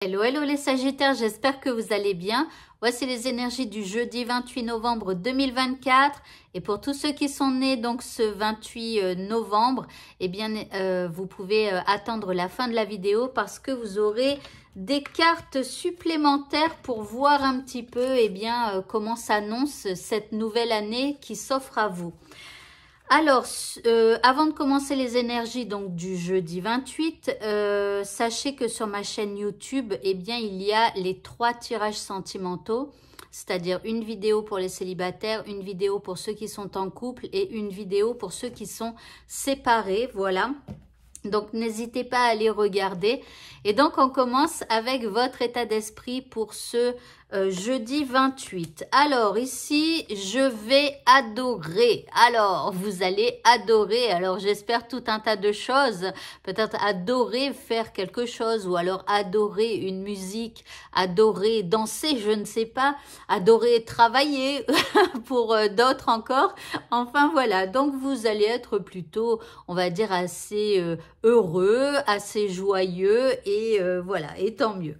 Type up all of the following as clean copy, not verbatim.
Hello, hello les Sagittaires, j'espère que vous allez bien. Voici les énergies du jeudi 28 novembre 2024. Et pour tous ceux qui sont nés donc ce 28 novembre, eh bien, vous pouvez attendre la fin de la vidéo parce que vous aurez des cartes supplémentaires pour voir un petit peu eh bien, comment s'annonce cette nouvelle année qui s'offre à vous. Alors, avant de commencer les énergies donc du jeudi 28, sachez que sur ma chaîne YouTube, eh bien, il y a les 3 tirages sentimentaux, c'est-à-dire une vidéo pour les célibataires, une vidéo pour ceux qui sont en couple et une vidéo pour ceux qui sont séparés, voilà. Donc, n'hésitez pas à aller regarder. Et donc, on commence avec votre état d'esprit pour ce jeudi 28. Alors, ici, je vais adorer. Alors, vous allez adorer. Alors, j'espère tout un tas de choses. Peut-être adorer faire quelque chose ou alors adorer une musique, adorer danser, je ne sais pas. Adorer travailler pour d'autres encore. Enfin, voilà. Donc, vous allez être plutôt, on va dire, assez heureux, assez joyeux et voilà, et tant mieux.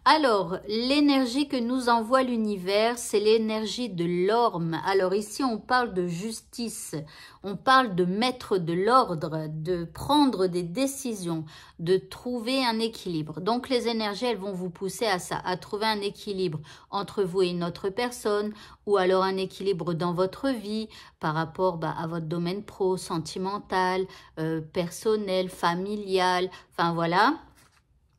Alors, l'énergie que nous envoie l'univers, c'est l'énergie de l'orme. Alors ici, on parle de justice, on parle de mettre de l'ordre, de prendre des décisions, de trouver un équilibre. Donc les énergies, elles vont vous pousser à ça, à trouver un équilibre entre vous et une autre personne, ou alors un équilibre dans votre vie par rapport à votre domaine pro, sentimental, personnel, familial, enfin voilà.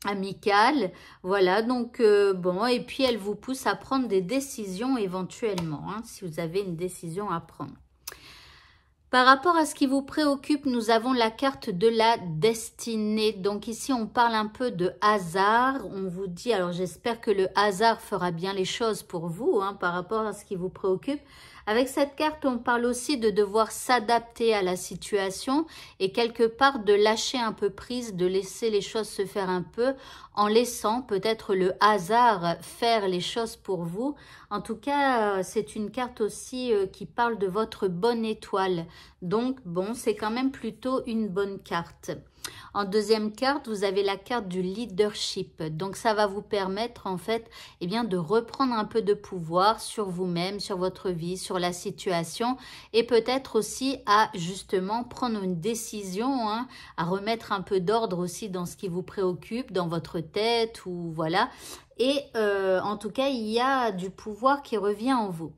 Amicale, voilà, donc bon, et puis elle vous pousse à prendre des décisions éventuellement, hein, si vous avez une décision à prendre. Par rapport à ce qui vous préoccupe, nous avons la carte de la destinée. Donc ici, on parle un peu de hasard. On vous dit, alors j'espère que le hasard fera bien les choses pour vous, hein, par rapport à ce qui vous préoccupe. Avec cette carte, on parle aussi de devoir s'adapter à la situation et quelque part de lâcher un peu prise, de laisser les choses se faire un peu en laissant peut-être le hasard faire les choses pour vous. En tout cas, c'est une carte aussi qui parle de votre bonne étoile. Donc, bon, c'est quand même plutôt une bonne carte. En deuxième carte, vous avez la carte du leadership. Donc, ça va vous permettre, en fait, eh bien, de reprendre un peu de pouvoir sur vous-même, sur votre vie, sur la situation et peut-être aussi à, justement, prendre une décision, hein, à remettre un peu d'ordre aussi dans ce qui vous préoccupe, dans votre tête ou voilà. Et en tout cas, il y a du pouvoir qui revient en vous.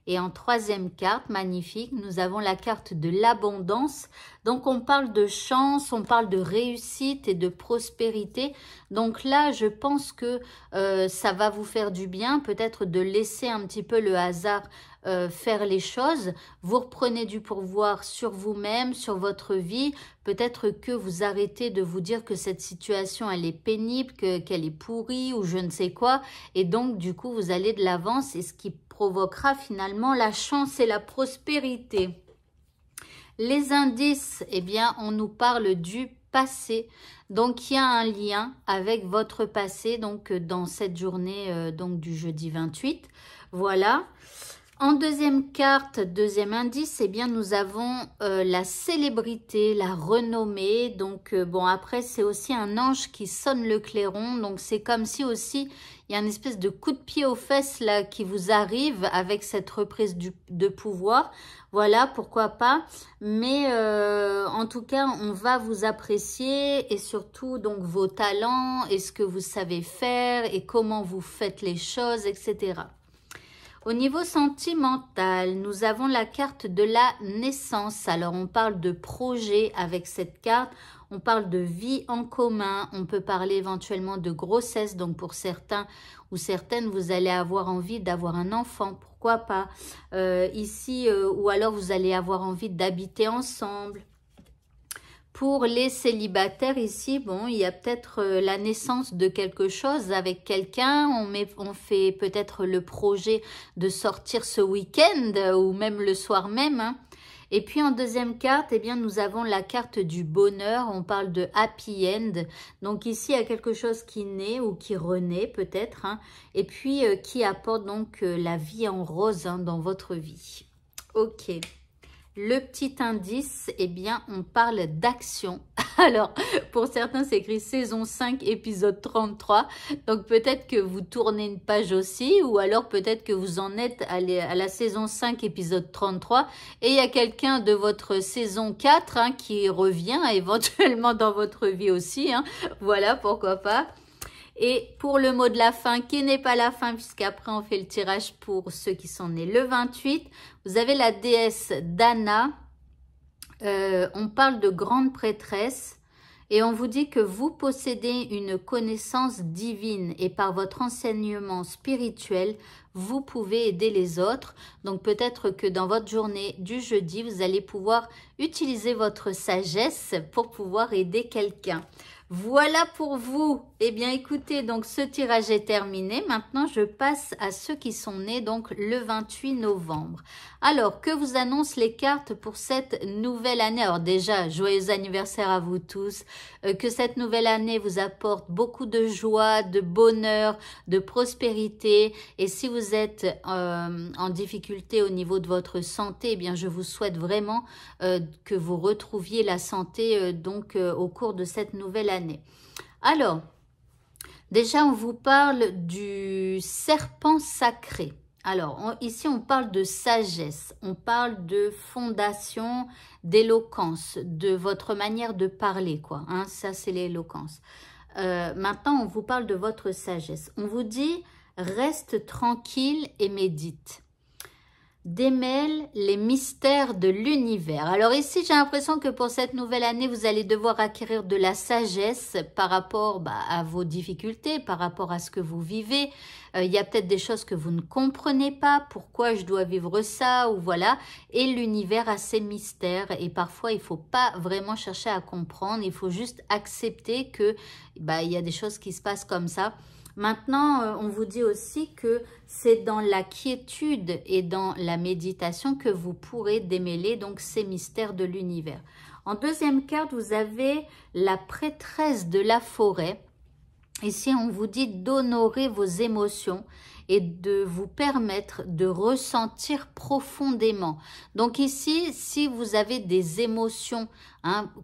Et en troisième carte, magnifique, nous avons la carte de l'abondance. Donc, on parle de chance, on parle de réussite et de prospérité. Donc là, je pense que ça va vous faire du bien, peut-être de laisser un petit peu le hasard faire les choses. Vous reprenez du pouvoir sur vous-même, sur votre vie. Peut-être que vous arrêtez de vous dire que cette situation, elle est pénible, qu'elle est pourrie ou je ne sais quoi. Et donc, du coup, vous allez de l'avant. C'est ce qui provoquera finalement la chance et la prospérité. Les indices, eh bien, on nous parle du passé. Donc, il y a un lien avec votre passé, donc dans cette journée donc du jeudi 28. Voilà. En deuxième carte, deuxième indice, eh bien, nous avons la célébrité, la renommée. Donc, bon, après, c'est aussi un ange qui sonne le clairon. Donc, c'est comme si aussi, il y a une espèce de coup de pied aux fesses là qui vous arrive avec cette reprise de pouvoir. Voilà, pourquoi pas. Mais en tout cas, on va vous apprécier et surtout, donc, vos talents et ce que vous savez faire et comment vous faites les choses, etc. Au niveau sentimental, nous avons la carte de la naissance. Alors, on parle de projet avec cette carte. On parle de vie en commun. On peut parler éventuellement de grossesse. Donc, pour certains ou certaines, vous allez avoir envie d'avoir un enfant. Pourquoi pas ici, ou alors vous allez avoir envie d'habiter ensemble. Pour les célibataires ici, bon, il y a peut-être la naissance de quelque chose avec quelqu'un. On fait peut-être le projet de sortir ce week-end ou même le soir même. Hein. Et puis en deuxième carte, eh bien, nous avons la carte du bonheur. On parle de happy end. Donc ici, il y a quelque chose qui naît ou qui renaît peut-être. Hein, et puis qui apporte donc la vie en rose hein, dans votre vie. Ok. Le petit indice, eh bien, on parle d'action. Alors, pour certains, c'est écrit saison 5, épisode 33. Donc, peut-être que vous tournez une page aussi, ou alors peut-être que vous en êtes à la saison 5, épisode 33. Et il y a quelqu'un de votre saison 4 hein, qui revient éventuellement dans votre vie aussi. Hein. Voilà, pourquoi pas. Et pour le mot de la fin, qui n'est pas la fin, puisqu'après on fait le tirage pour ceux qui sont nés le 28, vous avez la déesse Dana. On parle de grande prêtresse et on vous dit que vous possédez une connaissance divine et par votre enseignement spirituel, vous pouvez aider les autres. Donc peut-être que dans votre journée du jeudi, vous allez pouvoir utiliser votre sagesse pour pouvoir aider quelqu'un. Voilà pour vous. Eh bien, écoutez, donc ce tirage est terminé. Maintenant, je passe à ceux qui sont nés donc le 28 novembre. Alors, que vous annoncent les cartes pour cette nouvelle année? Alors déjà, joyeux anniversaire à vous tous. Que cette nouvelle année vous apporte beaucoup de joie, de bonheur, de prospérité. Et si vous êtes en difficulté au niveau de votre santé, eh bien, je vous souhaite vraiment que vous retrouviez la santé au cours de cette nouvelle année. Alors, déjà, on vous parle du serpent sacré. Alors, ici, on parle de sagesse, on parle de fondation, d'éloquence, de votre manière de parler, quoi. Hein, ça, c'est l'éloquence. Maintenant, on vous parle de votre sagesse. On vous dit, reste tranquille et médite. Démêle les mystères de l'univers. Alors ici, j'ai l'impression que pour cette nouvelle année, vous allez devoir acquérir de la sagesse par rapport à vos difficultés, par rapport à ce que vous vivez. Il y a peut-être des choses que vous ne comprenez pas, pourquoi je dois vivre ça, ou voilà. Et l'univers a ses mystères et parfois, il ne faut pas vraiment chercher à comprendre, il faut juste accepter que il y a des choses qui se passent comme ça. Maintenant, on vous dit aussi que c'est dans la quiétude et dans la méditation que vous pourrez démêler donc ces mystères de l'univers. En deuxième carte, vous avez la prêtresse de la forêt. Ici, on vous dit d'honorer vos émotions et de vous permettre de ressentir profondément. Donc ici, si vous avez des émotions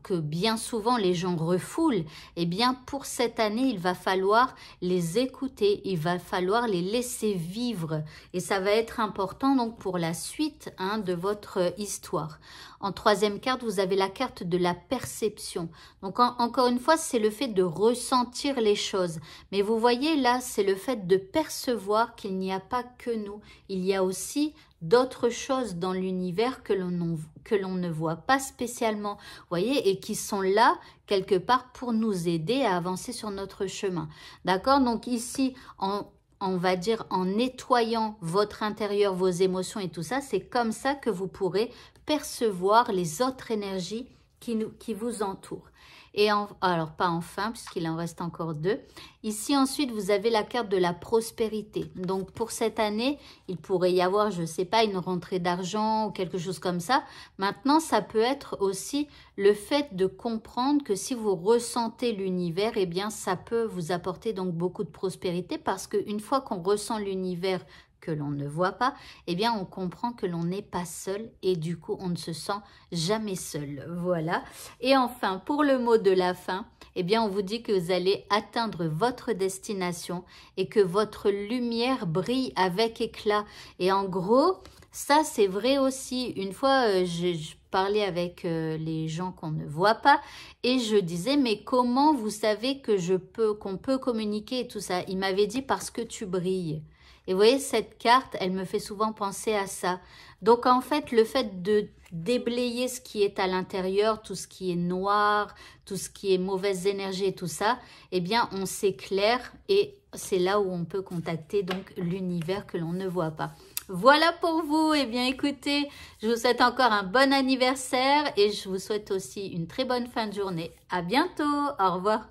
que bien souvent les gens refoulent, eh bien pour cette année, il va falloir les écouter, il va falloir les laisser vivre. Et ça va être important donc pour la suite de votre histoire. En troisième carte, vous avez la carte de la perception. Donc encore une fois, c'est le fait de ressentir les choses. Mais vous voyez là, c'est le fait de percevoir qu'il n'y a pas que nous. Il y a aussi d'autres choses dans l'univers que l'on ne voit pas spécialement, voyez, et qui sont là quelque part pour nous aider à avancer sur notre chemin. D'accord? Donc ici, on va dire en nettoyant votre intérieur, vos émotions et tout ça, c'est comme ça que vous pourrez percevoir les autres énergies qui vous entourent. Et alors, pas enfin, puisqu'il en reste encore deux. Ici, ensuite, vous avez la carte de la prospérité. Donc, pour cette année, il pourrait y avoir, je ne sais pas, une rentrée d'argent ou quelque chose comme ça. Maintenant, ça peut être aussi le fait de comprendre que si vous ressentez l'univers, eh bien, ça peut vous apporter donc beaucoup de prospérité parce qu'une fois qu'on ressent l'univers que l'on ne voit pas, eh bien, on comprend que l'on n'est pas seul et du coup, on ne se sent jamais seul. Voilà. Et enfin, pour le mot de la fin, eh bien, on vous dit que vous allez atteindre votre destination et que votre lumière brille avec éclat. Et en gros, ça, c'est vrai aussi. Une fois, je parlais avec les gens qu'on ne voit pas et je disais, mais comment vous savez que qu'on peut communiquer et tout ça? Il m'avait dit, parce que tu brilles. Et vous voyez, cette carte, elle me fait souvent penser à ça. Donc, en fait, le fait de déblayer ce qui est à l'intérieur, tout ce qui est noir, tout ce qui est mauvaise énergie et tout ça, eh bien, on s'éclaire et c'est là où on peut contacter donc l'univers que l'on ne voit pas. Voilà pour vous. Eh bien, écoutez, je vous souhaite encore un bon anniversaire et je vous souhaite aussi une très bonne fin de journée. À bientôt. Au revoir.